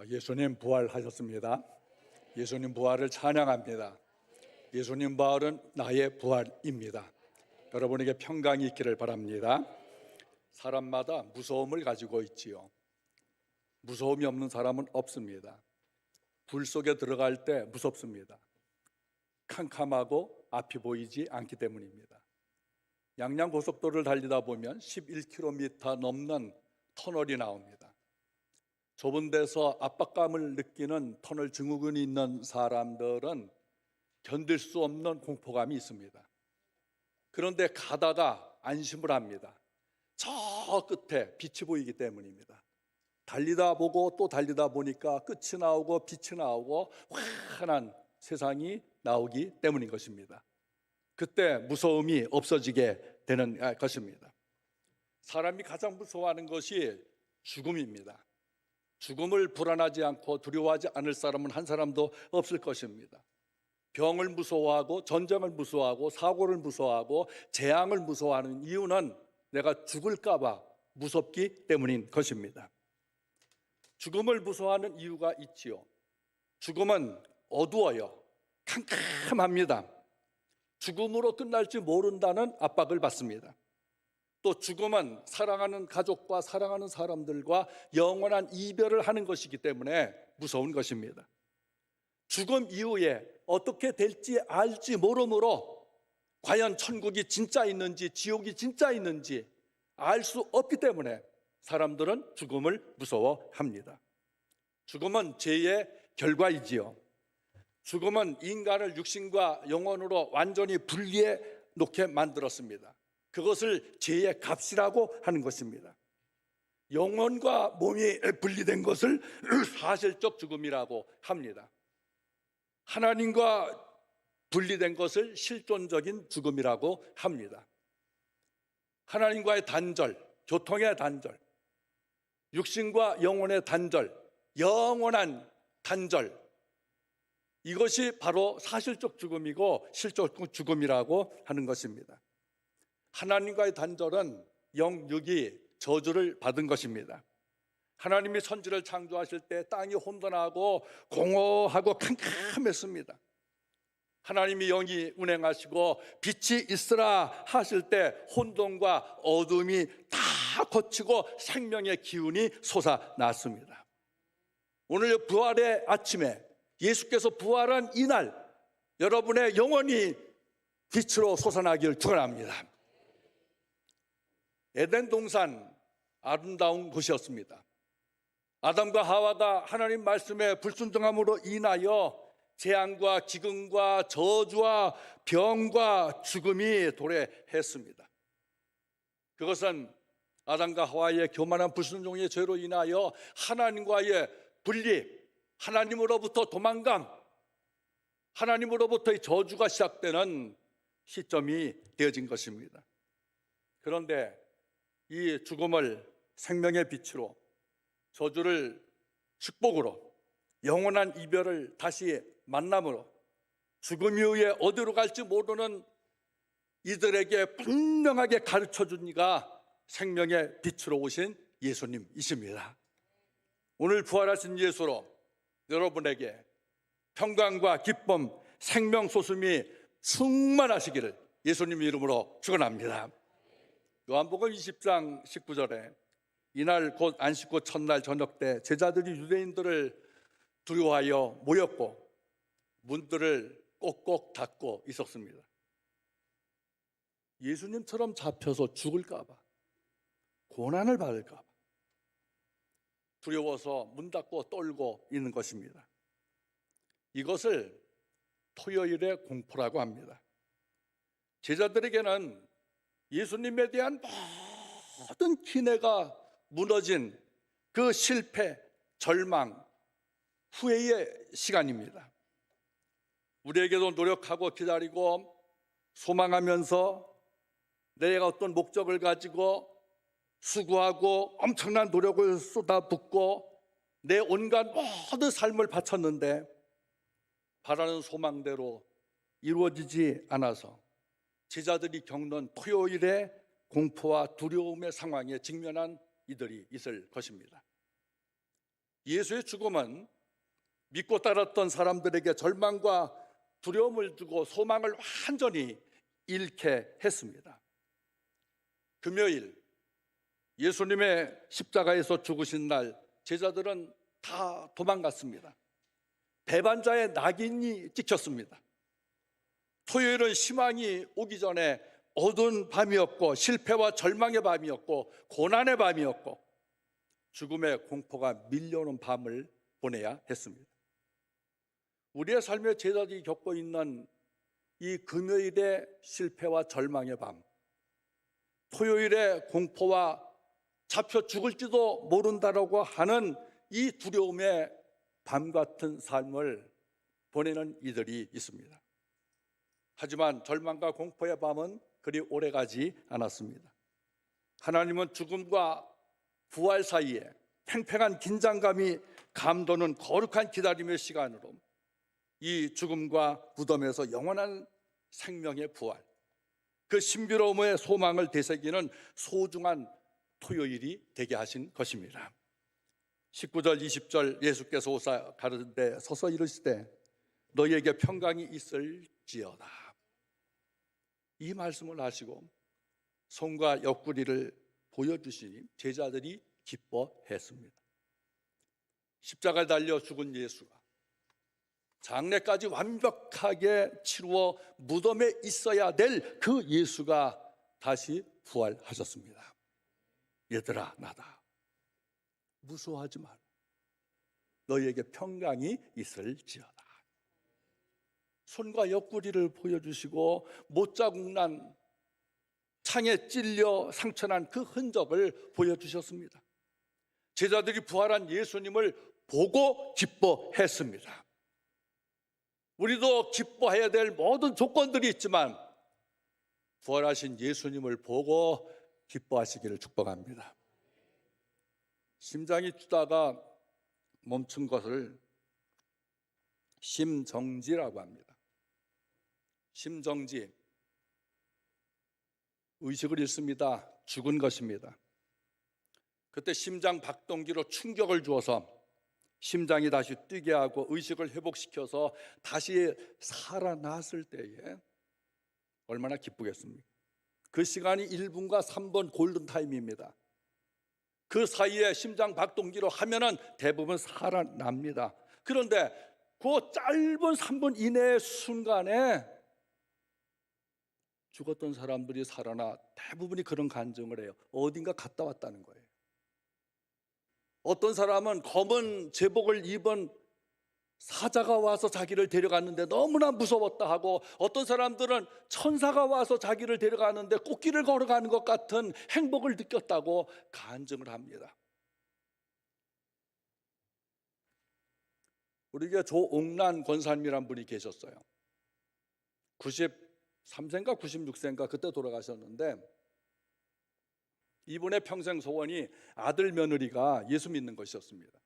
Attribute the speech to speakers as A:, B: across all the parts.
A: 예수님 부활하셨습니다. 예수님 부활을 찬양합니다. 예수님 부활은 나의 부활입니다. 여러분에게 평강이 있기를 바랍니다. 사람마다 무서움을 가지고 있지요. 무서움이 없는 사람은 없습니다. 불 속에 들어갈 때 무섭습니다. 캄캄하고 앞이 보이지 않기 때문입니다. 양양고속도로를 달리다 보면 11km 넘는 터널이 나옵니다. 좁은 데서 압박감을 느끼는 터널 증후군이 있는 사람들은 견딜 수 없는 공포감이 있습니다. 그런데 가다가 안심을 합니다. 저 끝에 빛이 보이기 때문입니다. 달리다 보고 또 달리다 보니까 끝이 나오고 빛이 나오고 환한 세상이 나오기 때문인 것입니다. 그때 무서움이 없어지게 되는 것입니다. 사람이 가장 무서워하는 것이 죽음입니다. 죽음을 불안하지 않고 두려워하지 않을 사람은 한 사람도 없을 것입니다. 병을 무서워하고 전쟁을 무서워하고 사고를 무서워하고 재앙을 무서워하는 이유는 내가 죽을까 봐 무섭기 때문인 것입니다. 죽음을 무서워하는 이유가 있지요. 죽음은 어두워요. 캄캄합니다. 죽음으로 끝날지 모른다는 압박을 받습니다. 또 죽음은 사랑하는 가족과 사랑하는 사람들과 영원한 이별을 하는 것이기 때문에 무서운 것입니다. 죽음 이후에 어떻게 될지 알지 모르므로 과연 천국이 진짜 있는지 지옥이 진짜 있는지 알 수 없기 때문에 사람들은 죽음을 무서워합니다. 죽음은 죄의 결과이지요. 죽음은 인간을 육신과 영혼으로 완전히 분리해 놓게 만들었습니다. 그것을 죄의 값이라고 하는 것입니다. 영혼과 몸이 분리된 것을 사실적 죽음이라고 합니다. 하나님과 분리된 것을 실존적인 죽음이라고 합니다. 하나님과의 단절, 교통의 단절, 육신과 영혼의 단절, 영원한 단절, 이것이 바로 사실적 죽음이고 실존적 죽음이라고 하는 것입니다. 하나님과의 단절은 영육이 저주를 받은 것입니다. 하나님이 천지를 창조하실 때 땅이 혼돈하고 공허하고 캄캄했습니다. 하나님이 영이 운행하시고 빛이 있으라 하실 때 혼돈과 어둠이 다 거치고 생명의 기운이 솟아났습니다. 오늘 부활의 아침에 예수께서 부활한 이날 여러분의 영혼이 빛으로 솟아나기를 축원합니다. 에덴 동산 아름다운 곳이었습니다. 아담과 하와가 하나님 말씀에 불순종함으로 인하여 재앙과 기근과 저주와 병과 죽음이 도래했습니다. 그것은 아담과 하와의 교만한 불순종의 죄로 인하여 하나님과의 분리, 하나님으로부터 도망감, 하나님으로부터의 저주가 시작되는 시점이 되어진 것입니다. 그런데 이 죽음을 생명의 빛으로, 저주를 축복으로, 영원한 이별을 다시 만남으로, 죽음 이후에 어디로 갈지 모르는 이들에게 분명하게 가르쳐준 이가 생명의 빛으로 오신 예수님이십니다. 오늘 부활하신 예수로 여러분에게 평강과 기쁨, 생명 솟음이 충만하시기를 예수님 이름으로 축원합니다. 요한복음 20장 19절에 이날 곧 안식구 첫날 저녁 때 제자들이 유대인들을 두려워하여 모였고 문들을 꼭꼭 닫고 있었습니다. 예수님처럼 잡혀서 죽을까 봐, 고난을 받을까 봐 두려워서 문 닫고 떨고 있는 것입니다. 이것을 토요일의 공포라고 합니다. 제자들에게는 예수님에 대한 모든 기대가 무너진 그 실패, 절망, 후회의 시간입니다. 우리에게도 노력하고 기다리고 소망하면서 내가 어떤 목적을 가지고 수고하고 엄청난 노력을 쏟아붓고 내 온갖 모든 삶을 바쳤는데 바라는 소망대로 이루어지지 않아서 제자들이 겪는 토요일의 공포와 두려움의 상황에 직면한 이들이 있을 것입니다. 예수의 죽음은 믿고 따랐던 사람들에게 절망과 두려움을 주고 소망을 완전히 잃게 했습니다. 금요일 예수님의 십자가에서 죽으신 날 제자들은 다 도망갔습니다. 배반자의 낙인이 찍혔습니다. 토요일은 희망이 오기 전에 어두운 밤이었고 실패와 절망의 밤이었고 고난의 밤이었고 죽음의 공포가 밀려오는 밤을 보내야 했습니다. 우리의 삶에 제자들이 겪고 있는 이 금요일의 실패와 절망의 밤, 토요일의 공포와 잡혀 죽을지도 모른다라고 하는 이 두려움의 밤 같은 삶을 보내는 이들이 있습니다. 하지만 절망과 공포의 밤은 그리 오래가지 않았습니다. 하나님은 죽음과 부활 사이에 팽팽한 긴장감이 감도는 거룩한 기다림의 시간으로 이 죽음과 무덤에서 영원한 생명의 부활, 그 신비로움의 소망을 되새기는 소중한 토요일이 되게 하신 것입니다. 19절 20절 예수께서 오사 가르되 서서 이르시되 너희에게 평강이 있을지어다. 이 말씀을 하시고 손과 옆구리를 보여주시니 제자들이 기뻐했습니다. 십자가에 달려 죽은 예수가 장례까지 완벽하게 치루어 무덤에 있어야 될 그 예수가 다시 부활하셨습니다. 얘들아, 나다. 무서워하지 마라. 너희에게 평강이 있을지어다. 손과 옆구리를 보여주시고 못자국 난 창에 찔려 상처난 그 흔적을 보여주셨습니다. 제자들이 부활한 예수님을 보고 기뻐했습니다. 우리도 기뻐해야 될 모든 조건들이 있지만 부활하신 예수님을 보고 기뻐하시기를 축복합니다. 심장이 뛰다가 멈춘 것을 심정지라고 합니다. 심정지, 의식을 잃습니다. 죽은 것입니다. 그때 심장 박동기로 충격을 주어서 심장이 다시 뛰게 하고 의식을 회복시켜서 다시 살아났을 때에 얼마나 기쁘겠습니까? 그 시간이 1분과 3분 골든타임입니다. 그 사이에 심장 박동기로 하면은 대부분 살아납니다. 그런데 그 짧은 3분 이내의 순간에 죽었던 사람들이 살아나 대부분이 그런 간증을 해요. 어딘가 갔다 왔다는 거예요. 어떤 사람은 검은 제복을 입은 사자가 와서 자기를 데려갔는데 너무나 무서웠다 하고, 어떤 사람들은 천사가 와서 자기를 데려가는데 꽃길을 걸어가는 것 같은 행복을 느꼈다고 간증을 합니다. 우리에게 조옥란 권사님이란 분이 계셨어요. 93세인가 96세인가 그때 돌아가셨는데, 이분의 평생 소원이 아들 며느리가 예수 믿는 것이었습니다.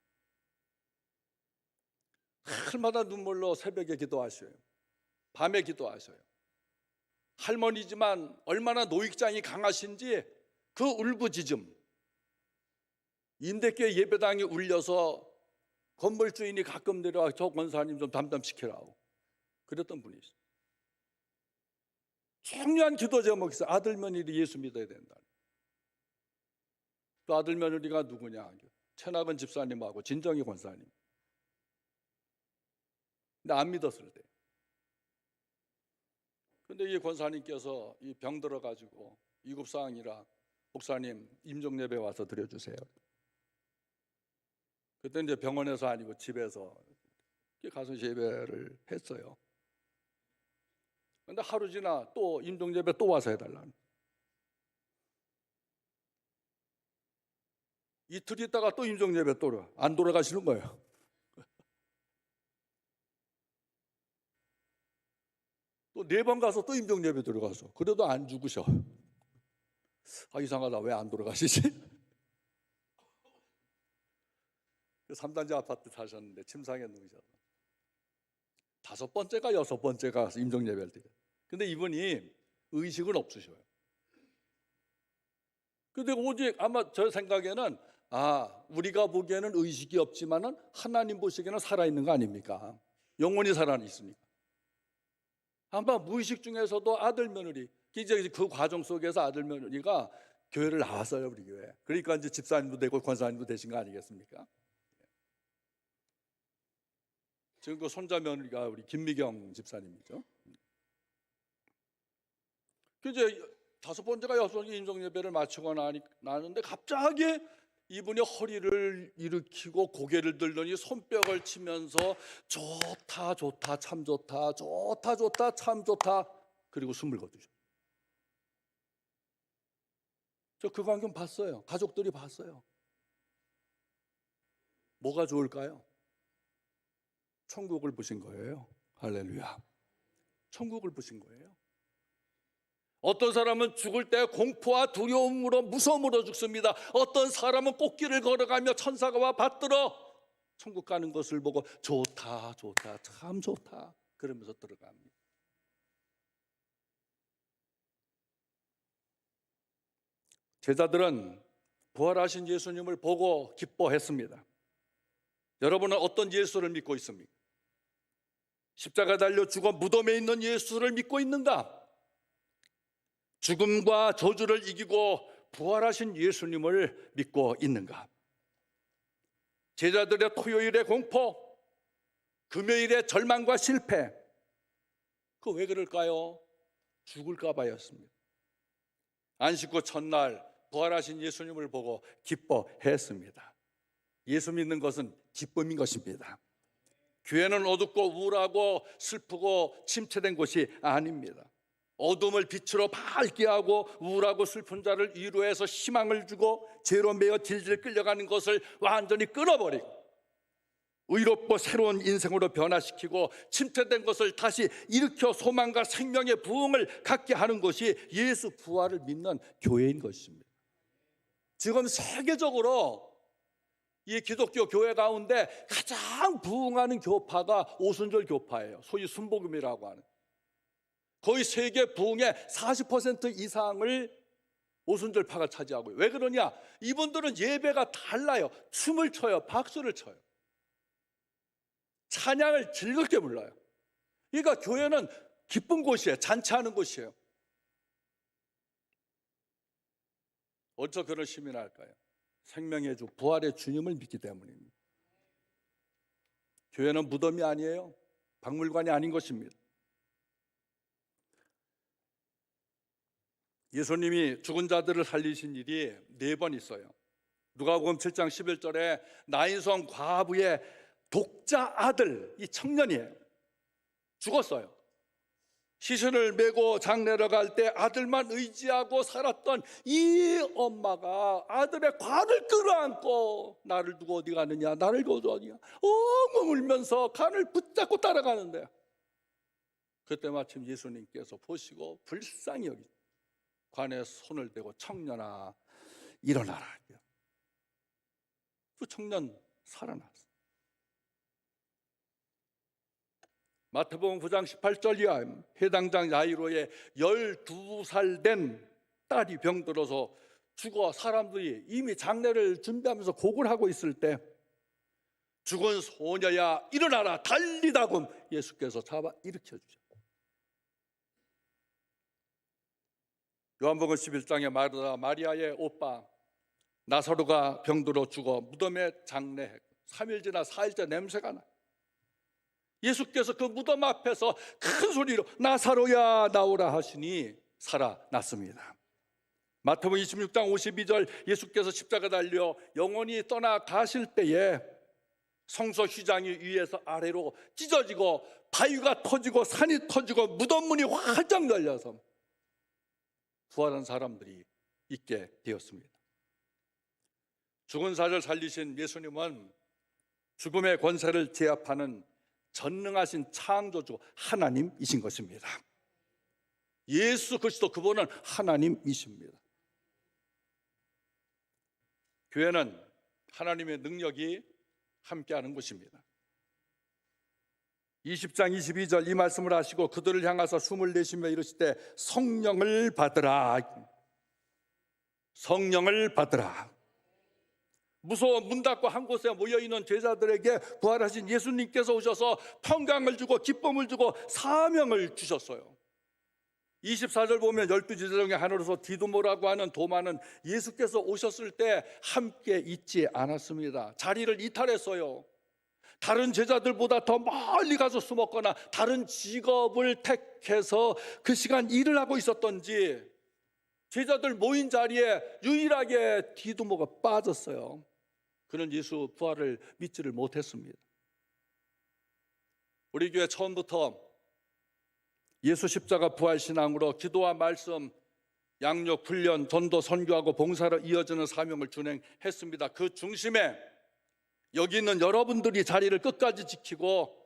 A: 날마다 눈물로 새벽에 기도하셔요. 밤에 기도하셔요. 할머니지만 얼마나 노익장이 강하신지 그 울부짖음, 임대교회 예배당이 울려서 건물주인이 가끔 내려와 저 권사님 좀 담담시키라고 그랬던 분이시죠. 중요한 기도 제목이 있어요. 아들 며느리 예수 믿어야 된다. 또 아들 며느리가 누구냐? 최낙은 집사님하고 진정희 권사님. 근데 안 믿었을 때. 근데 이 권사님께서 이 병 들어가지고 위급상황이라 목사님 임종예배 와서 드려주세요. 그때 이제 병원에서 아니고 집에서 가서 예배를 했어요. 근데 하루 지나 또 임종예배 또 와서 해달라는. 이틀 있다가 또 임종예배 또 안 돌아가시는 거예요. 또 4번 가서 또 임종예배 들어가서 그래도 안 죽으셔. 아, 이상하다. 왜 안 돌아가시지? 3단지 아파트 사셨는데 침상에 누우셔서 5번째가 6번째가 임종예배를 드려요. 근데 이분이 의식은 없으셔요. 근데 오직 아마 저 생각에는 우리가 보기에는 의식이 없지만은 하나님 보시기에는 살아있는 거 아닙니까? 영원히 살아있으니까. 아마 무의식 중에서도 아들 며느리, 이제 그 과정 속에서 아들 며느리가 교회를 나왔어요, 우리 교회. 그러니까 이제 집사님도 되고 권사님도 되신 거 아니겠습니까? 지금 그 손자 며느리가 우리 김미경 집사님이죠. 이제 5번째가 6번째 인정 예배를 마치고 나는데 갑자기 이분이 허리를 일으키고 고개를 들더니 손뼉을 치면서 좋다 좋다 참 좋다 좋다 좋다 참 좋다, 그리고 숨을 거두죠. 저 그 광경 봤어요. 가족들이 봤어요. 뭐가 좋을까요? 천국을 보신 거예요. 할렐루야. 천국을 보신 거예요. 어떤 사람은 죽을 때 공포와 두려움으로 무서움으로 죽습니다. 어떤 사람은 꽃길을 걸어가며 천사가 와 받들어 천국 가는 것을 보고 좋다 좋다 참 좋다 그러면서 들어갑니다. 제자들은 부활하신 예수님을 보고 기뻐했습니다. 여러분은 어떤 예수를 믿고 있습니까? 십자가 달려 죽어 무덤에 있는 예수를 믿고 있는가? 죽음과 저주를 이기고 부활하신 예수님을 믿고 있는가? 제자들의 토요일의 공포, 금요일의 절망과 실패, 그 왜 그럴까요? 죽을까 봐였습니다. 안식 후 첫날 부활하신 예수님을 보고 기뻐했습니다. 예수 믿는 것은 기쁨인 것입니다. 교회는 어둡고 우울하고 슬프고 침체된 곳이 아닙니다. 어둠을 빛으로 밝게 하고 우울하고 슬픈 자를 위로해서 희망을 주고 죄로 매여 질질 끌려가는 것을 완전히 끊어버리고 의롭고 새로운 인생으로 변화시키고 침체된 것을 다시 일으켜 소망과 생명의 부흥을 갖게 하는 것이 예수 부활을 믿는 교회인 것입니다. 지금 세계적으로 이 기독교 교회 가운데 가장 부흥하는 교파가 오순절 교파예요. 소위 순복음이라고 하는. 거의 세계 부흥의 40% 이상을 오순절파가 차지하고요. 왜 그러냐? 이분들은 예배가 달라요. 춤을 춰요. 박수를 쳐요. 찬양을 즐겁게 불러요. 그러니까 교회는 기쁜 곳이에요. 잔치하는 곳이에요. 어찌 그런 시민할까요? 생명의 주, 부활의 주님을 믿기 때문입니다. 교회는 무덤이 아니에요. 박물관이 아닌 것입니다. 예수님이 죽은 자들을 살리신 일이 4번 있어요. 누가복음 7장 11절에 나인성 과부의 독자 아들, 이 청년이에요. 죽었어요. 시신을 메고 장례를 갈 때 아들만 의지하고 살았던 이 엄마가 아들의 관을 끌어안고 나를 두고 어디 가느냐, 나를 두고 어디냐 엉엉 울면서 관을 붙잡고 따라가는데, 그때 마침 예수님께서 보시고 불쌍히 여기 관에 손을 대고 청년아 일어나라. 그 청년 살아났어요. 마태복음 9장 18절 이하 해당장 야이로의 12살 된 딸이 병들어서 죽어 사람들이 이미 장례를 준비하면서 곡을 하고 있을 때 죽은 소녀야 일어나라 달리다금 예수께서 잡아 일으켜주셨어요. 요한복음 11장에 마리아의 오빠 나사로가 병들어 죽어 무덤에 장례했고 3일 지나 4일째 냄새가 나요. 예수께서 그 무덤 앞에서 큰 소리로 나사로야 나오라 하시니 살아났습니다. 마태복음 26장 52절 예수께서 십자가 달려 영원히 떠나가실 때에 성소 휘장이 위에서 아래로 찢어지고 바위가 터지고 산이 터지고 무덤 문이 활짝 열려서 부활한 사람들이 있게 되었습니다. 죽은 사를 살리신 예수님은 죽음의 권세를 제압하는 전능하신 창조주 하나님이신 것입니다. 예수 그리스도 그분은 하나님이십니다. 교회는 하나님의 능력이 함께하는 곳입니다. 20장 22절 이 말씀을 하시고 그들을 향하사 숨을 내쉬며 이르시되 성령을 받으라. 성령을 받으라. 무서워 문 닫고 한 곳에 모여있는 제자들에게 부활하신 예수님께서 오셔서 평강을 주고 기쁨을 주고 사명을 주셨어요. 24절 보면 12제자 중에 하나로서 디두모라고 하는 도마는 예수께서 오셨을 때 함께 있지 않았습니다. 자리를 이탈했어요. 다른 제자들보다 더 멀리 가서 숨었거나 다른 직업을 택해서 그 시간 일을 하고 있었던지 제자들 모인 자리에 유일하게 디두모가 빠졌어요. 그는 예수 부활을 믿지를 못했습니다. 우리 교회 처음부터 예수 십자가 부활 신앙으로 기도와 말씀, 양육, 훈련, 전도, 선교하고 봉사로 이어지는 사명을 준행했습니다. 그 중심에 여기 있는 여러분들이 자리를 끝까지 지키고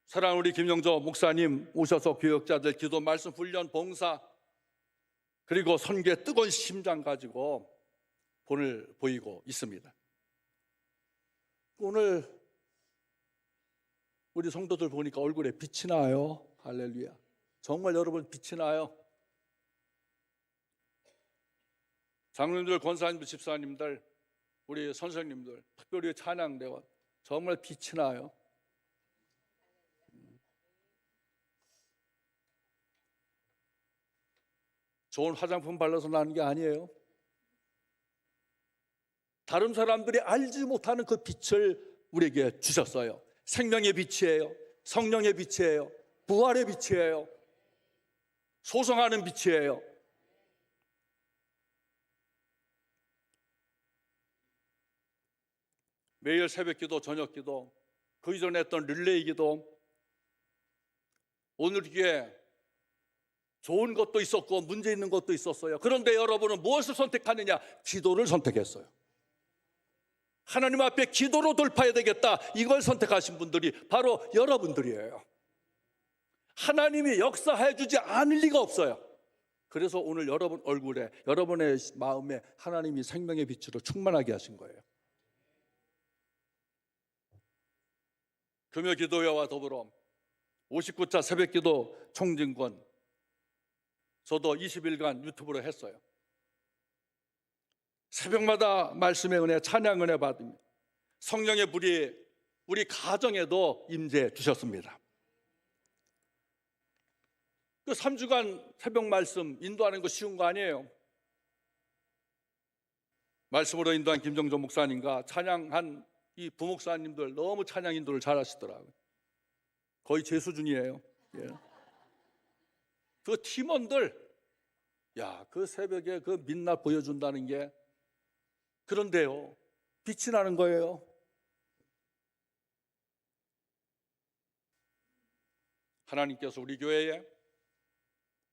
A: 사랑하는 우리 김영조 목사님 오셔서 교역자들 기도, 말씀, 훈련, 봉사 그리고 선교의 뜨거운 심장 가지고 본을 보이고 있습니다. 오늘 우리 성도들 보니까 얼굴에 빛이 나요. 할렐루야. 정말 여러분 빛이 나요. 장로님들, 권사님들, 집사님들, 우리 선생님들, 특별히 찬양대원 정말 빛이 나요. 좋은 화장품 발라서 나는 게 아니에요. 다른 사람들이 알지 못하는 그 빛을 우리에게 주셨어요. 생명의 빛이에요. 성령의 빛이에요. 부활의 빛이에요. 소성하는 빛이에요. 매일 새벽 기도, 저녁 기도, 그 이전에 했던 릴레이 기도, 오늘 기회에 좋은 것도 있었고 문제 있는 것도 있었어요. 그런데 여러분은 무엇을 선택하느냐? 기도를 선택했어요. 하나님 앞에 기도로 돌파해야 되겠다, 이걸 선택하신 분들이 바로 여러분들이에요. 하나님이 역사해 주지 않을 리가 없어요. 그래서 오늘 여러분 얼굴에, 여러분의 마음에 하나님이 생명의 빛으로 충만하게 하신 거예요. 금요 기도회와 더불어 59차 새벽기도 총진권 저도 20일간 유튜브로 했어요. 새벽마다 말씀의 은혜, 찬양 은혜 받으며 성령의 불이 우리 가정에도 임재해 주셨습니다. 그 3주간 새벽 말씀 인도하는 거 쉬운 거 아니에요. 말씀으로 인도한 김정조 목사님과 찬양한 이 부목사님들 너무 찬양 인도를 잘 하시더라고요. 거의 제 수준이에요. 예. 그 팀원들, 야, 그 새벽에 그 민낯 보여준다는 게, 그런데요, 빛이 나는 거예요. 하나님께서 우리 교회에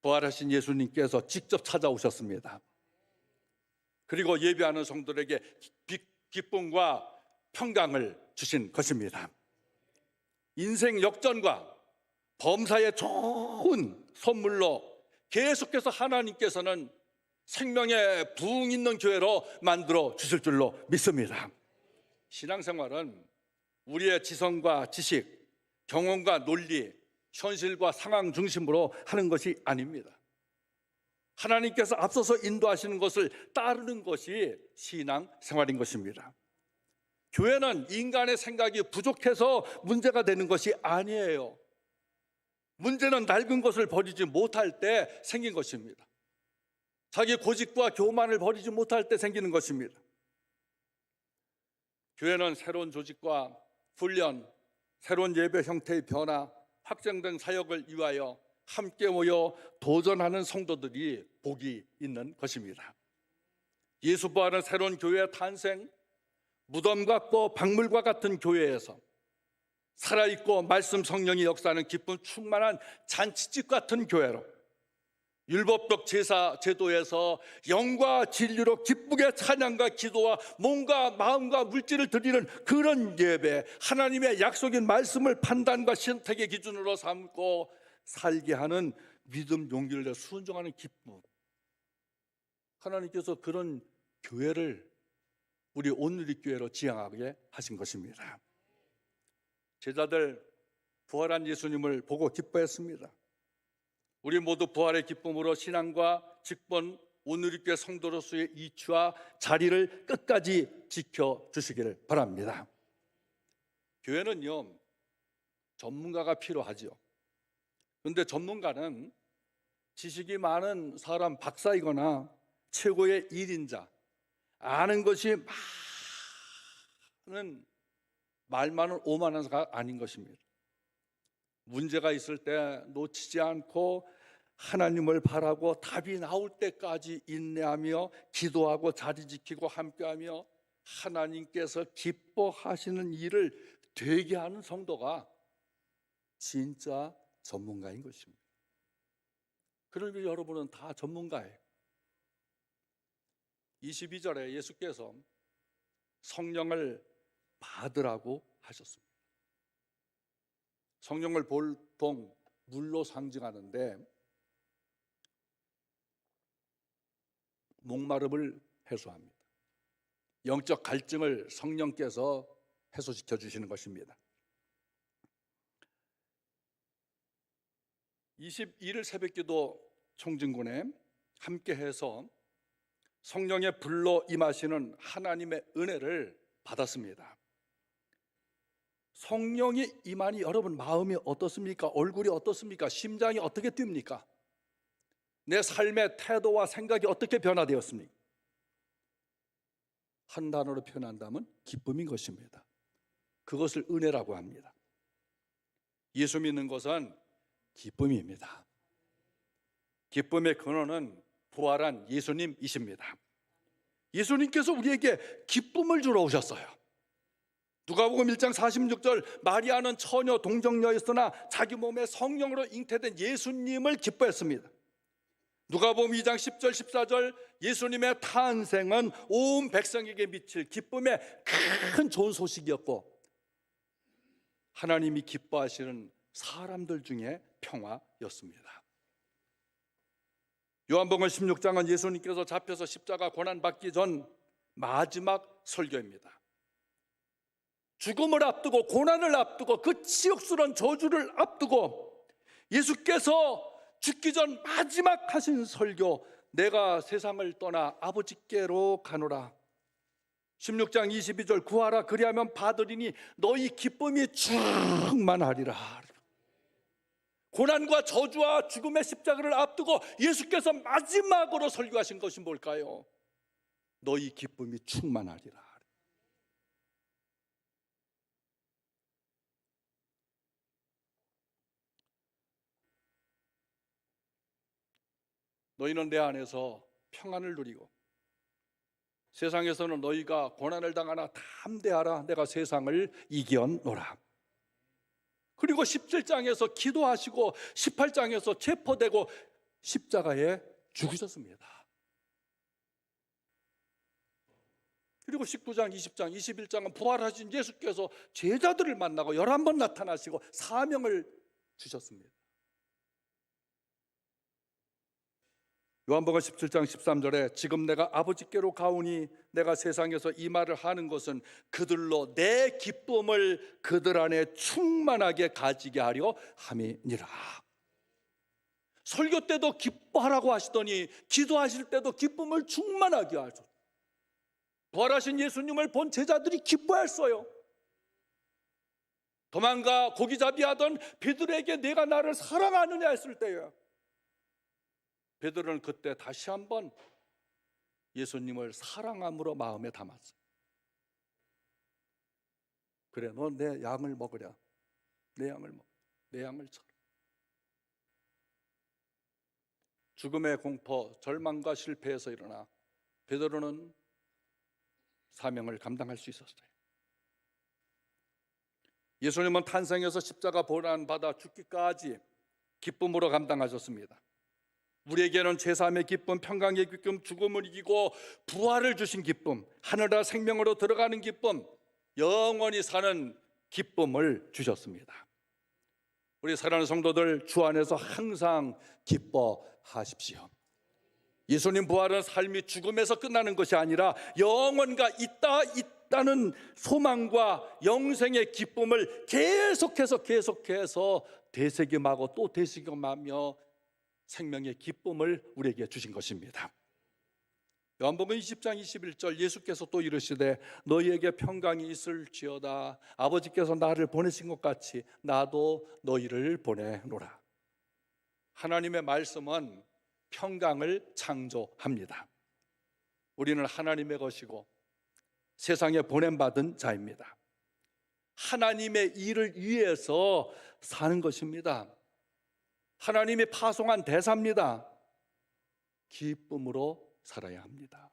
A: 부활하신 예수님께서 직접 찾아오셨습니다. 그리고 예배하는 성도들에게 기쁨과 평강을 주신 것입니다. 인생 역전과 범사에 좋은 선물로 계속해서 하나님께서는 생명의 부흥 있는 교회로 만들어 주실 줄로 믿습니다. 신앙생활은 우리의 지성과 지식, 경험과 논리, 현실과 상황 중심으로 하는 것이 아닙니다. 하나님께서 앞서서 인도하시는 것을 따르는 것이 신앙생활인 것입니다. 교회는 인간의 생각이 부족해서 문제가 되는 것이 아니에요. 문제는 낡은 것을 버리지 못할 때 생긴 것입니다. 자기 고집과 교만을 버리지 못할 때 생기는 것입니다. 교회는 새로운 조직과 훈련, 새로운 예배 형태의 변화, 확장된 사역을 위하여 함께 모여 도전하는 성도들이 복이 있는 것입니다. 예수 부활은 새로운 교회의 탄생, 무덤 같고 박물과 같은 교회에서 살아있고 말씀 성령이 역사하는 기쁨 충만한 잔치집 같은 교회로, 율법적 제사 제도에서 영과 진리로 기쁘게 찬양과 기도와 몸과 마음과 물질을 드리는 그런 예배, 하나님의 약속인 말씀을 판단과 선택의 기준으로 삼고 살게 하는 믿음, 용기를 내 순종하는 기쁨, 하나님께서 그런 교회를 우리 온누리교회로 지향하게 하신 것입니다. 제자들 부활한 예수님을 보고 기뻐했습니다. 우리 모두 부활의 기쁨으로 신앙과 직분, 오늘리교회 성도로서의 이치와 자리를 끝까지 지켜주시기를 바랍니다. 교회는요, 전문가가 필요하죠. 그런데 전문가는 지식이 많은 사람, 박사이거나 최고의 일인자, 아는 것이 많은, 말 많은 오만한사가 아닌 것입니다. 문제가 있을 때 놓치지 않고 하나님을 바라고 답이 나올 때까지 인내하며 기도하고 자리 지키고 함께하며 하나님께서 기뻐하시는 일을 되게 하는 성도가 진짜 전문가인 것입니다. 그러니 여러분은 다 전문가예요. 22절에 예수께서 성령을 받으라고 하셨습니다. 성령을 보통 물로 상징하는데 목마름을 해소합니다. 영적 갈증을 성령께서 해소시켜 주시는 것입니다. 21일 새벽기도 총진군에 함께해서 성령의 불로 임하시는 하나님의 은혜를 받았습니다. 성령이 임하니 여러분 마음이 어떻습니까? 얼굴이 어떻습니까? 심장이 어떻게 뜁니까? 내 삶의 태도와 생각이 어떻게 변화되었습니까? 한 단어로 표현한다면 기쁨인 것입니다. 그것을 은혜라고 합니다. 예수 믿는 것은 기쁨입니다. 기쁨의 근원은 부활한 예수님이십니다. 예수님께서 우리에게 기쁨을 주러 오셨어요. 누가복음 1장 46절, 마리아는 처녀 동정녀였으나 자기 몸에 성령으로 잉태된 예수님을 기뻐했습니다. 누가복음 2장 10절 14절, 예수님의 탄생은 온 백성에게 미칠 기쁨의 큰 좋은 소식이었고 하나님이 기뻐하시는 사람들 중에 평화였습니다. 요한복음 16장은 예수님께서 잡혀서 십자가 고난받기 전 마지막 설교입니다. 죽음을 앞두고 고난을 앞두고 그 치욕스러운 저주를 앞두고 예수께서 죽기 전 마지막 하신 설교, 내가 세상을 떠나 아버지께로 가노라. 16장 22절, 구하라 그리하면 받으리니 너희 기쁨이 충만하리라. 고난과 저주와 죽음의 십자가를 앞두고 예수께서 마지막으로 설교하신 것이 뭘까요? 너희 기쁨이 충만하리라. 너희는 내 안에서 평안을 누리고 세상에서는 너희가 고난을 당하나 담대하라. 내가 세상을 이겨노라. 그리고 17장에서 기도하시고 18장에서 체포되고 십자가에 죽으셨습니다. 그리고 19장, 20장, 21장은 부활하신 예수께서 제자들을 만나고 11번 나타나시고 사명을 주셨습니다. 요한복음 17장 13절에 지금 내가 아버지께로 가오니 내가 세상에서 이 말을 하는 것은 그들로 내 기쁨을 그들 안에 충만하게 가지게 하려 함이니라. 설교 때도 기뻐하라고 하시더니 기도하실 때도 기쁨을 충만하게 하셨어요. 부활하신 예수님을 본 제자들이 기뻐했어요. 도망가 고기잡이 하던 베드로에게 내가 나를 사랑하느냐 했을 때요, 베드로는 그때 다시 한번 예수님을 사랑함으로 마음에 담았어요. 그래, 너 내 양을 먹으랴. 내 양을 먹, 내 양을 쳐라. 죽음의 공포, 절망과 실패에서 일어나 베드로는 사명을 감당할 수 있었어요. 예수님은 탄생에서 십자가 고난 받아 죽기까지 기쁨으로 감당하셨습니다. 우리에게는 제3의 기쁨, 평강의 기쁨, 죽음을 이기고 부활을 주신 기쁨, 하늘나라 생명으로 들어가는 기쁨, 영원히 사는 기쁨을 주셨습니다. 우리 사랑하는 성도들, 주 안에서 항상 기뻐하십시오. 예수님 부활은 삶이 죽음에서 끝나는 것이 아니라 영원과 있다는 소망과 영생의 기쁨을 계속해서 되새김하고 또 되새김하며 생명의 기쁨을 우리에게 주신 것입니다. 요한복음 20장 21절 예수께서 또 이르시되 너희에게 평강이 있을지어다. 아버지께서 나를 보내신 것 같이 나도 너희를 보내노라. 하나님의 말씀은 평강을 창조합니다. 우리는 하나님의 것이고 세상에 보냄받은 자입니다. 하나님의 일을 위해서 사는 것입니다. 하나님이 파송한 대사입니다. 기쁨으로 살아야 합니다.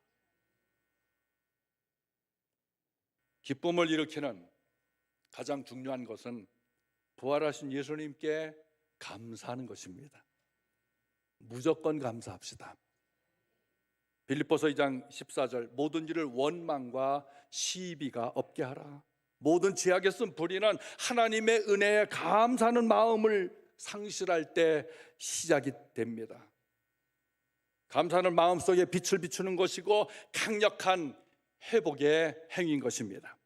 A: 기쁨을 일으키는 가장 중요한 것은 부활하신 예수님께 감사하는 것입니다. 무조건 감사합시다. 빌립보서 2장 14절 모든 일을 원망과 시비가 없게 하라. 모든 죄악에 쓴 불의는 하나님의 은혜에 감사하는 마음을 상실할 때 시작이 됩니다. 감사하는 마음속에 빛을 비추는 것이고 강력한 회복의 행위인 것입니다.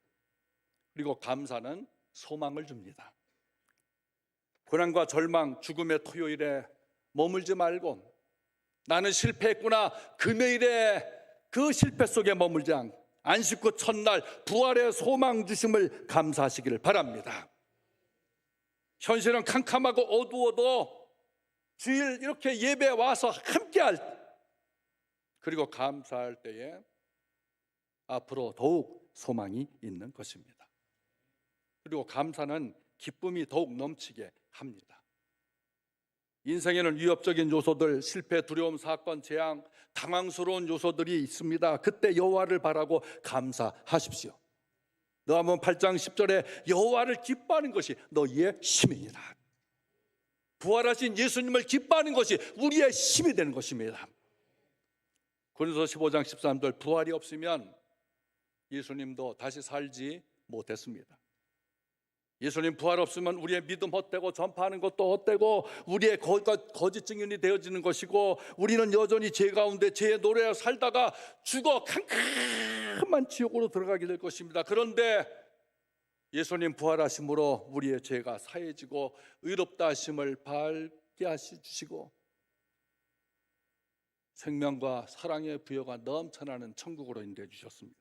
A: 그리고 감사는 소망을 줍니다. 고난과 절망, 죽음의 토요일에 머물지 말고 나는 실패했구나 금요일에 그 실패 속에 머물지 않고 안식 후 첫날 부활의 소망 주심을 감사하시기를 바랍니다. 현실은 캄캄하고 어두워도 주일 이렇게 예배에 와서 함께할 때 그리고 감사할 때에 앞으로 더욱 소망이 있는 것입니다. 그리고 감사는 기쁨이 더욱 넘치게 합니다. 인생에는 위협적인 요소들, 실패, 두려움, 사건, 재앙, 당황스러운 요소들이 있습니다. 그때 여호와를 바라고 감사하십시오. 너한번 8장 10절에 여호와를 기뻐하는 것이 너희의 힘이니라. 부활하신 예수님을 기뻐하는 것이 우리의 힘이 되는 것입니다. 고린도서 15장 13절 부활이 없으면 예수님도 다시 살지 못했습니다. 예수님 부활 없으면 우리의 믿음 헛되고 전파하는 것도 헛되고 우리의 거짓 증인이 되어지는 것이고 우리는 여전히 죄 가운데 죄의 노래에 살다가 죽어 캄캄한 지옥으로 들어가게 될 것입니다. 그런데 예수님 부활하심으로 우리의 죄가 사해지고 의롭다 하심을 밝게 하시주시고 생명과 사랑의 부여가 넘쳐나는 천국으로 인도해 주셨습니다.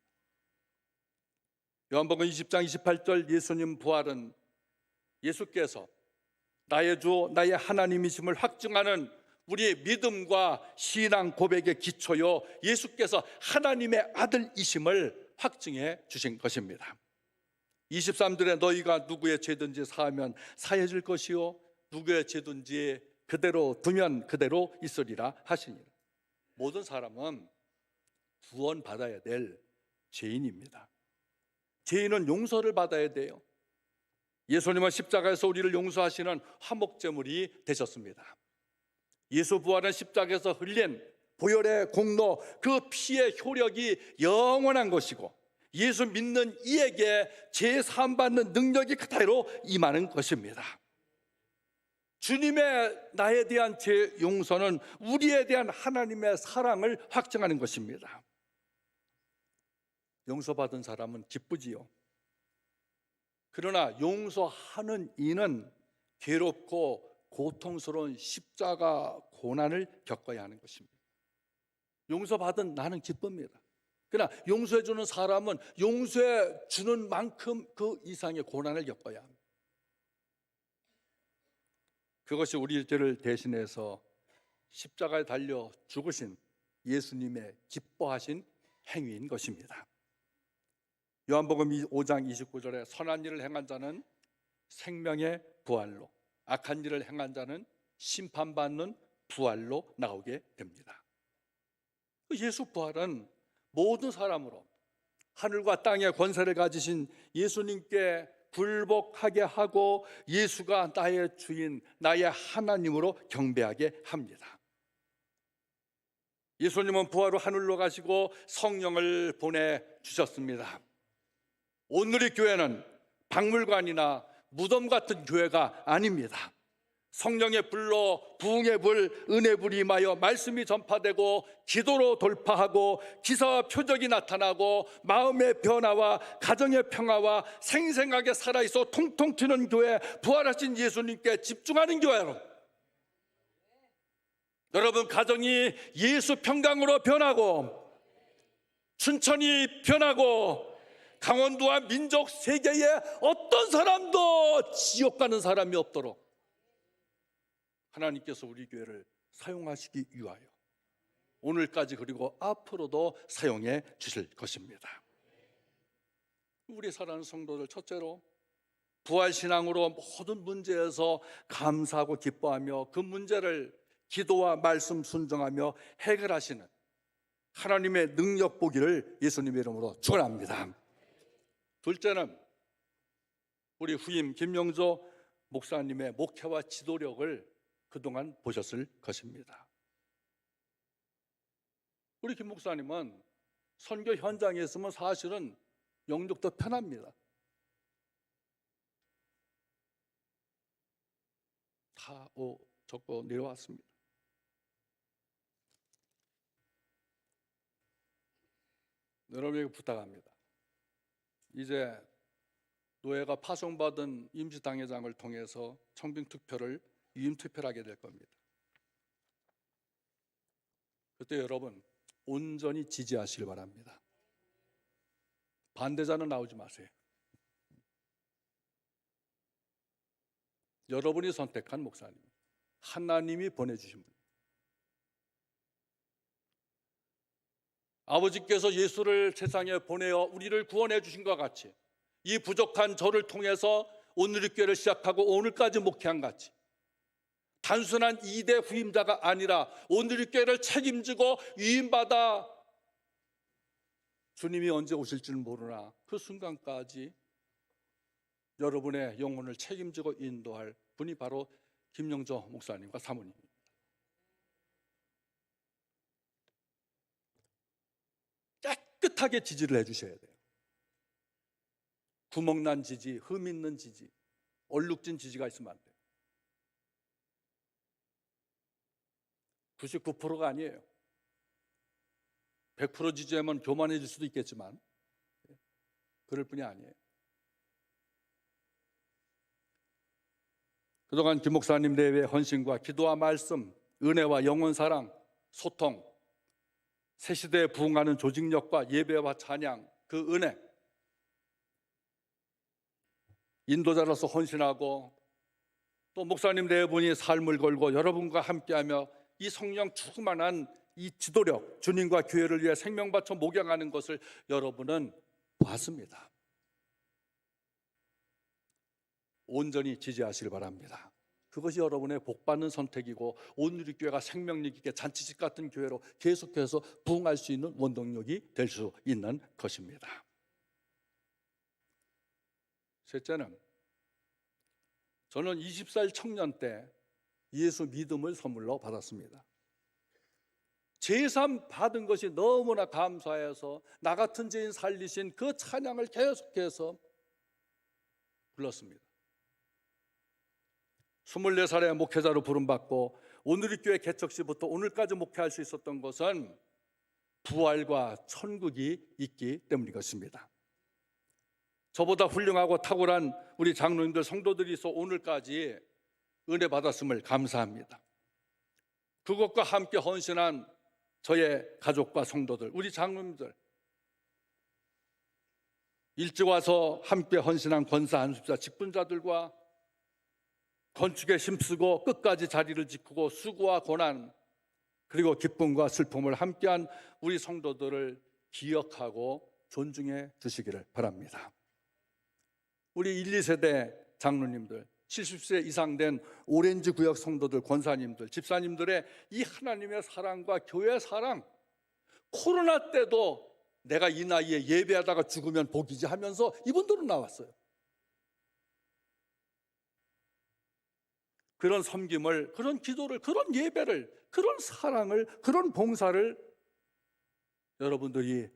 A: 요한복음 20장 28절 예수님 부활은 예수께서 나의 주 나의 하나님이심을 확증하는 우리의 믿음과 신앙 고백의 기초요 예수께서 하나님의 아들이심을 확증해 주신 것입니다. 23절에 너희가 누구의 죄든지 사하면 사해질 것이요 누구의 죄든지 그대로 두면 그대로 있으리라 하시니라. 모든 사람은 구원받아야 될 죄인입니다. 죄인은 용서를 받아야 돼요. 예수님은 십자가에서 우리를 용서하시는 화목제물이 되셨습니다. 예수 부활은 십자가에서 흘린 보혈의 공로 그 피의 효력이 영원한 것이고 예수 믿는 이에게 죄 사함 받는 능력이 그대로 임하는 것입니다. 주님의 나에 대한 죄 용서는 우리에 대한 하나님의 사랑을 확증하는 것입니다. 용서받은 사람은 기쁘지요. 그러나 용서하는 이는 괴롭고 고통스러운 십자가 고난을 겪어야 하는 것입니다. 용서받은 나는 기쁩니다. 그러나 용서해주는 사람은 용서해주는 만큼 그 이상의 고난을 겪어야 합니다. 그것이 우리 죄를 대신해서 십자가에 달려 죽으신 예수님의 기뻐하신 행위인 것입니다. 요한복음 5장 29절에 선한 일을 행한 자는 생명의 부활로 악한 일을 행한 자는 심판받는 부활로 나오게 됩니다. 예수 부활은 모든 사람으로 하늘과 땅의 권세를 가지신 예수님께 굴복하게 하고 예수가 나의 주인, 나의 하나님으로 경배하게 합니다. 예수님은 부활 후 하늘로 가시고 성령을 보내주셨습니다. 오늘의 교회는 박물관이나 무덤 같은 교회가 아닙니다. 성령의 불로 부흥의 불, 은혜의 불이 임하여 말씀이 전파되고 기도로 돌파하고 기사와 표적이 나타나고 마음의 변화와 가정의 평화와 생생하게 살아있어 통통 튀는 교회, 부활하신 예수님께 집중하는 교회. 여러분 가정이 예수 평강으로 변하고 춘천이 변하고 강원도와 민족 세계에 어떤 사람도 지옥 가는 사람이 없도록 하나님께서 우리 교회를 사용하시기 위하여 오늘까지 그리고 앞으로도 사용해 주실 것입니다. 우리 사랑하는 성도들, 첫째로 부활신앙으로 모든 문제에서 감사하고 기뻐하며 그 문제를 기도와 말씀 순종하며 해결하시는 하나님의 능력 보기를 예수님의 이름으로 축원합니다. 둘째는 우리 후임 김영조 목사님의 목회와 지도력을 그동안 보셨을 것입니다. 우리 김 목사님은 선교 현장에 있으면 사실은 영역도 편합니다. 다 적고 내려왔습니다. 여러분에게 부탁합니다. 이제 노예가 파송받은 임시당회장을 통해서 청빙투표를 위임투표를 하게 될 겁니다. 그때 여러분 온전히 지지하시길 바랍니다. 반대자는 나오지 마세요. 여러분이 선택한 목사님, 하나님이 보내주신 분. 아버지께서 예수를 세상에 보내어 우리를 구원해 주신 것과 같이 이 부족한 저를 통해서 오늘의 교회를 시작하고 오늘까지 목회한 같이 단순한 2대 후임자가 아니라 오늘의 교회를 책임지고 위임받아 주님이 언제 오실지는 모르나 그 순간까지 여러분의 영혼을 책임지고 인도할 분이 바로 김영조 목사님과 사모님입니다. 깨끗하게 지지를 해주셔야 돼요. 구멍난 지지, 흠 있는 지지, 얼룩진 지지가 있으면 안 돼요. 99%가 아니에요. 100% 지지하면 교만해질 수도 있겠지만 그럴 뿐이 아니에요. 그동안 김 목사님 내외의 헌신과 기도와 말씀, 은혜와 영혼 사랑, 소통, 새 시대에 부응하는 조직력과 예배와 찬양, 그 은혜, 인도자로서 헌신하고 또 목사님 네 분이 삶을 걸고 여러분과 함께하며 이 성령 충만한 이 지도력, 주님과 교회를 위해 생명 바쳐 목양하는 것을 여러분은 봤습니다. 온전히 지지하시길 바랍니다. 그것이 여러분의 복받는 선택이고 오늘 이 교회가 생명력 있게 잔치집 같은 교회로 계속해서 부흥할 수 있는 원동력이 될 수 있는 것입니다. 셋째는 저는 20살 청년 때 예수 믿음을 선물로 받았습니다. 제삼 받은 것이 너무나 감사해서 나 같은 죄인 살리신 그 찬양을 계속해서 불렀습니다. 24살에 목회자로 부름받고 오늘의 교회 개척 시부터 오늘까지 목회할 수 있었던 것은 부활과 천국이 있기 때문인 것입니다. 저보다 훌륭하고 탁월한 우리 장로님들 성도들이 있어 오늘까지 은혜 받았음을 감사합니다. 그것과 함께 헌신한 저의 가족과 성도들, 우리 장로님들, 일찍 와서 함께 헌신한 권사, 안수자, 직분자들과 건축에 힘쓰고 끝까지 자리를 지키고 수고와 고난 그리고 기쁨과 슬픔을 함께한 우리 성도들을 기억하고 존중해 주시기를 바랍니다. 우리 1, 2세대 장로님들, 70세 이상 된 오렌지 구역 성도들, 권사님들, 집사님들의 이 하나님의 사랑과 교회의 사랑, 코로나 때도 내가 이 나이에 예배하다가 죽으면 복이지 하면서 이분들은 나왔어요. 그런 섬김을, 그런 기도를, 그런 예배를, 그런 사랑을, 그런 봉사를 여러분들이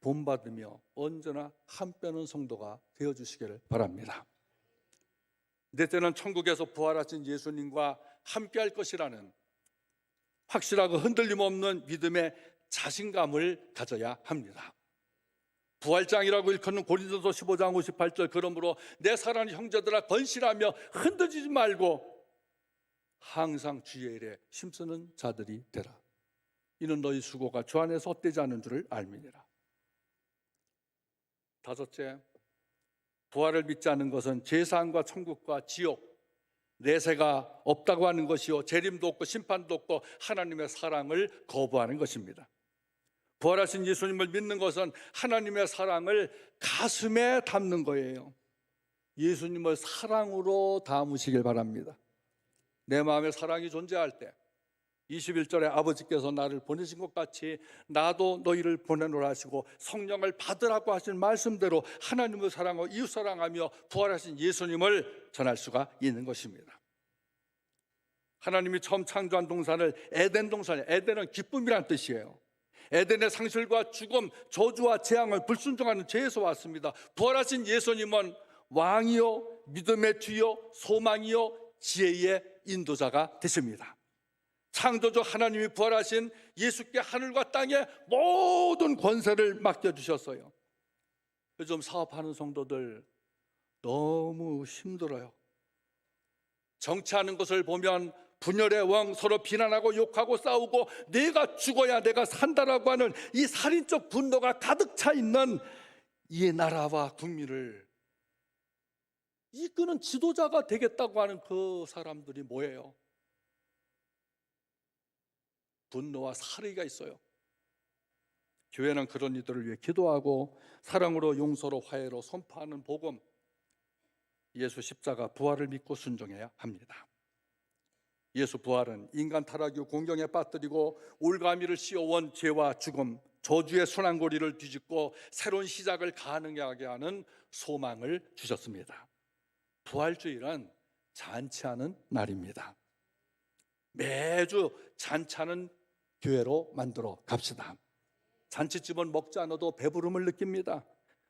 A: 본받으며 언제나 한 빼는 성도가 되어주시기를 바랍니다. 넷째는 천국에서 부활하신 예수님과 함께할 것이라는 확실하고 흔들림 없는 믿음의 자신감을 가져야 합니다. 부활장이라고 일컫는 고린도서 15장 58절, 그러므로 내 사랑하는 형제들아 건실하며 흔들리지 말고 항상 주의 일에 힘쓰는 자들이 되라. 이는 너희 수고가 주 안에서 헛되지 않은 줄을 알미니라. 다섯째, 부활을 믿지 않는 것은 제사함과 천국과 지옥, 내세가 없다고 하는 것이요, 재림도 없고 심판도 없고 하나님의 사랑을 거부하는 것입니다. 부활하신 예수님을 믿는 것은 하나님의 사랑을 가슴에 담는 거예요. 예수님을 사랑으로 담으시길 바랍니다. 내 마음에 사랑이 존재할 때 21절에 아버지께서 나를 보내신 것 같이 나도 너희를 보내노라 하시고 성령을 받으라고 하신 말씀대로 하나님을 사랑하고 이웃 사랑하며 부활하신 예수님을 전할 수가 있는 것입니다. 하나님이 처음 창조한 동산을 에덴 동산이에요. 에덴은 기쁨이란 뜻이에요. 에덴의 상실과 죽음, 저주와 재앙을 불순종하는 죄에서 왔습니다. 부활하신 예수님은 왕이요, 믿음의 주요, 소망이요, 지혜의 인도자가 되십니다. 창조주 하나님이 부활하신 예수께 하늘과 땅의 모든 권세를 맡겨주셨어요. 요즘 사업하는 성도들 너무 힘들어요. 정치하는 것을 보면 분열의 왕, 서로 비난하고 욕하고 싸우고 내가 죽어야 내가 산다라고 하는 이 살인적 분노가 가득 차 있는 이 나라와 국민을 이끄는 지도자가 되겠다고 하는 그 사람들이 뭐예요? 분노와 살의가 있어요. 교회는 그런 이들을 위해 기도하고 사랑으로 용서로 화해로 선포하는 복음, 예수 십자가 부활을 믿고 순종해야 합니다. 예수 부활은 인간 타락 후 공경에 빠뜨리고 올가미를 씌워온 죄와 죽음, 저주의 순환고리를 뒤집고 새로운 시작을 가능하게 하는 소망을 주셨습니다. 부활주일은 잔치하는 날입니다. 매주 잔치하는 교회로 만들어 갑시다. 잔치집은 먹지 않아도 배부름을 느낍니다.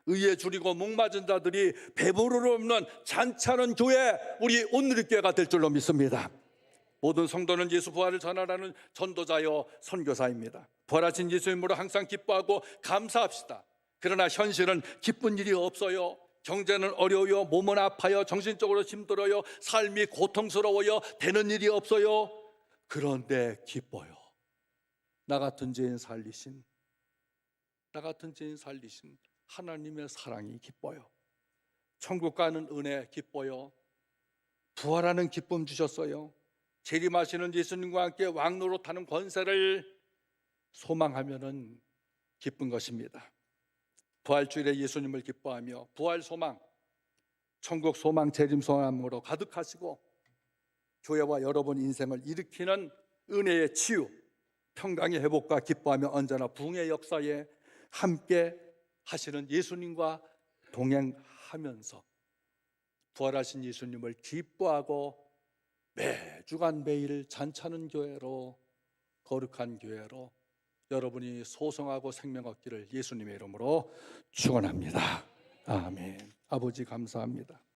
A: 의에 줄이고 목맞은 자들이 배부름 없는 잔치하는 교회, 우리 온누리교회가 될 줄로 믿습니다. 모든 성도는 예수 부활을 전하라는 전도자여 선교사입니다. 부활하신 예수님으로 항상 기뻐하고 감사합시다. 그러나 현실은 기쁜 일이 없어요. 경제는 어려워요. 몸은 아파요. 정신적으로 힘들어요. 삶이 고통스러워요. 되는 일이 없어요. 그런데 기뻐요. 나 같은 죄인 살리신 하나님의 사랑이 기뻐요. 천국 가는 은혜 기뻐요. 부활하는 기쁨 주셨어요. 재림하시는 예수님과 함께 왕노릇하는 권세를 소망하면은 기쁜 것입니다. 부활주일에 예수님을 기뻐하며 부활 소망, 천국 소망, 재림 소망으로 가득하시고 교회와 여러분 인생을 일으키는 은혜의 치유, 평강의 회복과 기뻐하며 언제나 부흥의 역사에 함께 하시는 예수님과 동행하면서 부활하신 예수님을 기뻐하고 매주간 매일 잔치하는 교회로, 거룩한 교회로 여러분이 소성하고 생명 얻기를 예수님의 이름으로 축원합니다. 아멘. 아버지 감사합니다.